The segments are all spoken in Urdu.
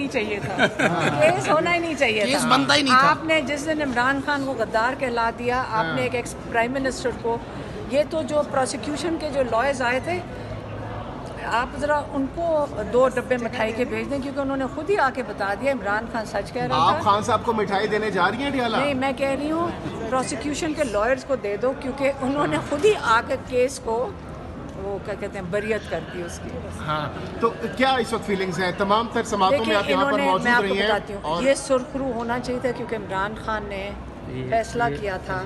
نہیں چاہیے تھا، کیس ہونا ہی نہیں چاہیے تھا، کیس بنتا ہی نہیں تھا۔ آپ نے جس دن عمران خان کو غدار کہلا دیا، آپ نے ایک ایکس پرائم منسٹر کو، یہ تو جو پروسیکیوشن کے جو لائرز آئے تھے، آپ ذرا ان کو 2 ڈبے مٹھائی کے بھیج دیں، کیونکہ انہوں نے خود ہی آ کے بتا دیا عمران خان سچ کہہ رہا تھا۔ آپ خان صاحب کو مٹھائی دینے جا رہی ہیں ڈیالہ؟ نہیں، میں کہہ رہی ہوں پروسیکیوشن کے لائرز کو دے دو، کیونکہ انہوں نے خود ہی آ کے کیس کو وہ کیا کہتے ہیں بریت کر دی اس کی۔ ہاں، تو کیا اس وقت فیلنگز ہیں؟ تمام تر سماعتوں میں آپ یہاں پر موجود میں آپ کو رہی ہیں بتاتی ہوں، یہ سرخرو ہونا چاہیے تھا، کیونکہ عمران خان نے فیصلہ کیا تھا،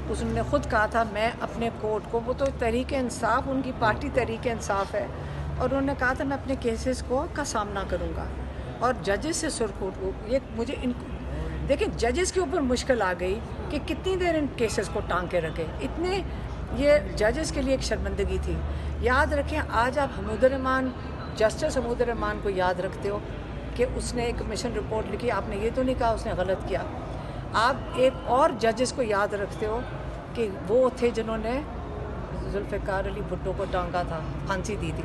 اس نے خود کہا تھا میں اپنے کورٹ کو، وہ تو تحریک انصاف، ان کی پارٹی تحریک انصاف ہے، اور انہوں نے کہا تھا میں اپنے کیسز کا سامنا کروں گا، اور ججز سے سرخرو، یہ مجھے دیکھیں ججز کے اوپر مشکل آ گئی کہ کتنی دیر ان کیسز کو ٹانگ کے رکھے، اتنے یہ ججز کے لیے ایک شرمندگی تھی۔ یاد رکھیں آج آپ حمود الرحمان، جسٹس حمود الرحمان کو یاد رکھتے ہو کہ اس نے ایک کمیشن رپورٹ لکھی، آپ نے یہ تو نہیں کہا اس نے غلط کیا۔ آپ ایک اور ججز کو یاد رکھتے ہو کہ وہ تھے جنہوں نے ذوالفقار علی بھٹو کو ٹانگا تھا، پھانسی دی تھی،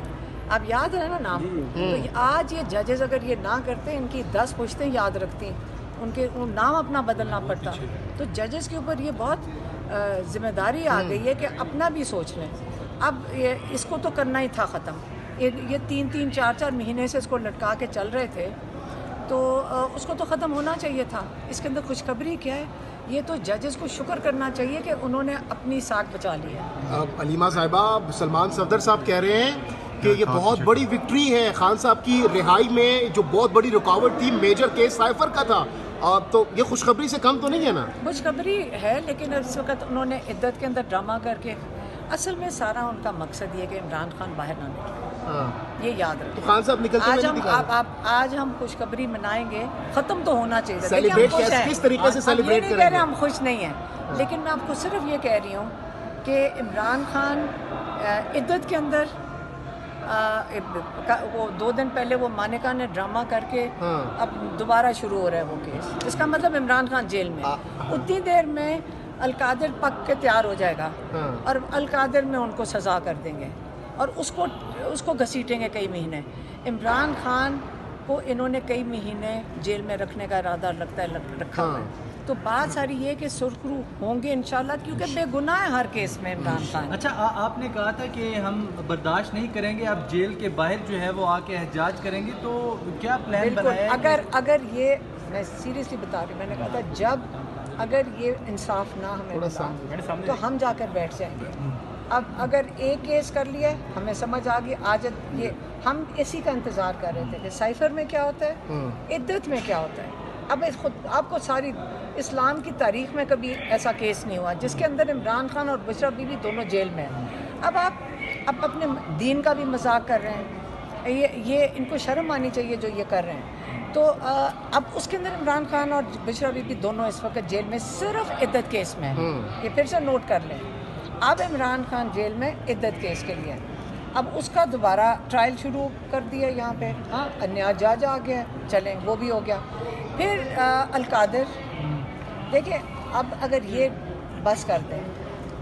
آپ یاد ہے نا نام؟ تو آج یہ ججز اگر یہ نہ کرتے، ان کی 10 پشتیں یاد رکھتی، ان کے نام اپنا بدلنا پڑتا، تو ججز کے اوپر یہ بہت ذمہ داری آ گئی ہے کہ اپنا بھی سوچ لیں۔ اب اس کو تو کرنا ہی تھا ختم، یہ 3 4 مہینے سے اس کو لٹکا کے چل رہے تھے، تو اس کو تو ختم ہونا چاہیے تھا۔ اس کے اندر خوشخبری کیا ہے؟ یہ تو ججز کو شکر کرنا چاہیے کہ انہوں نے اپنی ساکھ بچا لی ہے۔ علیمہ صاحبہ، سلمان صفدر صاحب کہہ رہے ہیں کہ یہ بہت بڑی وکٹری ہے خان صاحب کی رہائی میں، جو بہت بڑی رکاوٹ تھی میجر کیس سائفر کا تھا، تو یہ خوشخبری سے کم تو نہیں ہے نا؟ خوشخبری ہے، لیکن اس وقت انہوں نے عدت کے اندر ڈرامہ کر کے، اصل میں سارا ان کا مقصد یہ کہ عمران خان باہر نہ نکلے، یہ یاد رکھیں۔ خان صاحب نکلتے ہوئے نہیں دکھا، آج ہم خوشخبری منائیں گے، ختم تو ہونا چاہیے تھا۔ سیلیبریٹ کس طریقے سے سیلیبریٹ کریں گے؟ کریں گے؟ ہم خوش نہیں ہیں، لیکن میں آپ کو صرف یہ کہہ رہی ہوں کہ عمران خان عدت کے اندر وہ 2 دن پہلے وہ مانیکا نے ڈرامہ کر کے اب دوبارہ شروع ہو رہا ہے وہ کیس، اس کا مطلب عمران خان جیل میں، اتنی دیر میں القادر پک کے تیار ہو جائے گا، اور القادر میں ان کو سزا کر دیں گے، اور اس کو گھسیٹیں گے کئی مہینے۔ عمران خان کو انہوں نے کئی مہینے جیل میں رکھنے کا ارادہ لگتا ہے رکھا ہوا ہے، تو بات ساری یہ کہ سرخرو ہوں گے انشاءاللہ، کیونکہ بے گناہ ہے ہر کیس میں عمران خان۔ اچھا، آپ نے کہا تھا کہ ہم برداشت نہیں کریں گے، اب جیل کے باہر جو ہے وہ آ کے احتجاج کریں گے، تو کیا پلان بنایا ہے؟ اگر یہ، میں سیریسلی بتا رہی ہوں، میں نے کہا تھا اگر یہ انصاف نہ ہمیں ملا تو ہم جا کر بیٹھ جائیں گے۔ اب اگر ایک کیس کر لیا، ہمیں سمجھ آ گئی، آج یہ ہم اسی کا انتظار کر رہے تھے کہ سائفر میں کیا ہوتا ہے، عدت میں کیا ہوتا ہے۔ اب آپ کو ساری اسلام کی تاریخ میں کبھی ایسا کیس نہیں ہوا جس کے اندر عمران خان اور بشرا بی بی دونوں جیل میں ہیں۔ اب آپ اپنے دین کا بھی مذاق کر رہے ہیں، یہ ان کو شرم آنی چاہیے جو یہ کر رہے ہیں۔ تو اب اس کے اندر عمران خان اور بشرا بی بی دونوں اس وقت جیل میں صرف عدت کیس میں ہیں، یہ پھر سے نوٹ کر لیں۔ اب عمران خان جیل میں عدت کیس کے لیے، اب اس کا دوبارہ ٹرائل شروع کر دیا یہاں پہ، ہاں نیا جج آ گیا، چلیں وہ بھی ہو گیا۔ پھر القادر، دیکھیں اب اگر یہ بس کر دیں،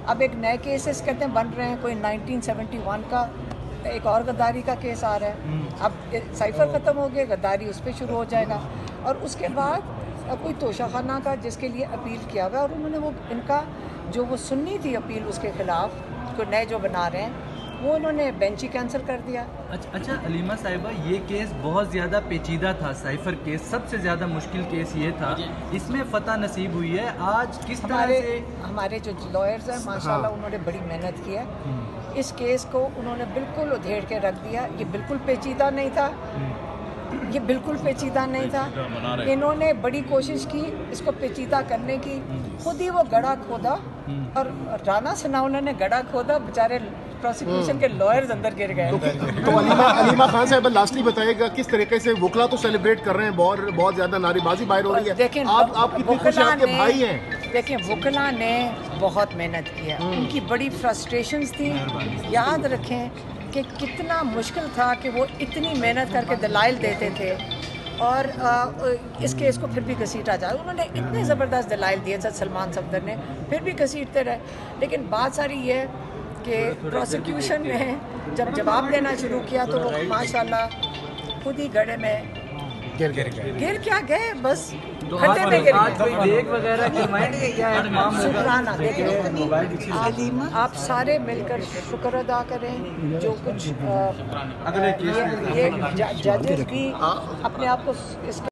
اب ایک نئے کیسز کہتے ہیں بن رہے ہیں، کوئی 1971 کا ایک اور غداری کا کیس آ رہا ہے، اب سائفر ختم ہو گیا، غداری اس پہ شروع ہو جائے گا، اور اس کے بعد کوئی توشہ خانہ کا جس کے لیے اپیل کیا ہوا ہے، اور انہوں نے وہ ان کا جو وہ سننی تھی اپیل اس کے خلاف، کو نئے جو بنا رہے ہیں، وہ انہوں نے بینچ ہی کینسل کر دیا۔ اچھا علیمہ صاحبہ، یہ کیس بہت زیادہ پیچیدہ تھا، سائفر کیس سب سے زیادہ مشکل کیس یہ تھا، اس میں فتح نصیب ہوئی ہے، آج کس طرح سے ہمارے جو لائرز ہیں ماشاءاللہ انہوں نے بڑی محنت کی ہے، اس کیس کو انہوں نے بالکل ادھیڑ کے رکھ دیا، یہ بالکل پیچیدہ نہیں تھا، یہ بالکل پیچیدہ نہیں تھا، انہوں نے بڑی کوشش کی اس کو پیچیدہ کرنے کی، خود ہی وہ گڑھا کھودا، اور رانا ثناءاللہ نے گڑھا کھودا، بیچارے پروسیکیوشن کے لائرز اندر گر گئے۔ تو علیمہ خان صاحب لاسٹلی بتائیے گا کس طریقے سے وکلا تو سیلیبریٹ کر رہے ہیں، بہت زیادہ نعرے بازی باہر ہو رہی ہے، دیکھیں آپ کتنی خوش ہیں، آپ کے بھائی ہیں؟ دیکھیں وکلا نے بہت محنت کی ہے، ان کی بڑی فرسٹریشنز تھیں، یاد رکھیں کہ کتنا مشکل تھا کہ وہ اتنی محنت کر کے دلائل دیتے تھے، اور اس کیس کو پھر بھی گھسیٹا جائے، انہوں نے اتنے زبردست دلائل دیے تھے سلمان صفدر نے، پھر بھی گھسیٹتے رہے، لیکن بات ساری یہ ہے کہ پروسیکیوشن نے جب جواب دینا شروع کیا تو وہ ماشاءاللہ خود ہی گڑھے میں گر کیا گئے بس تو کھڈے میں گر آج کوئی دیگ وغیرہ کی مائنڈ کیا اہتمام ہوگا؟ شکرانہ دیکھیں آپ سارے مل کر شکر ادا کریں جو کچھ یہ ججز بھی اپنے آپ کو اس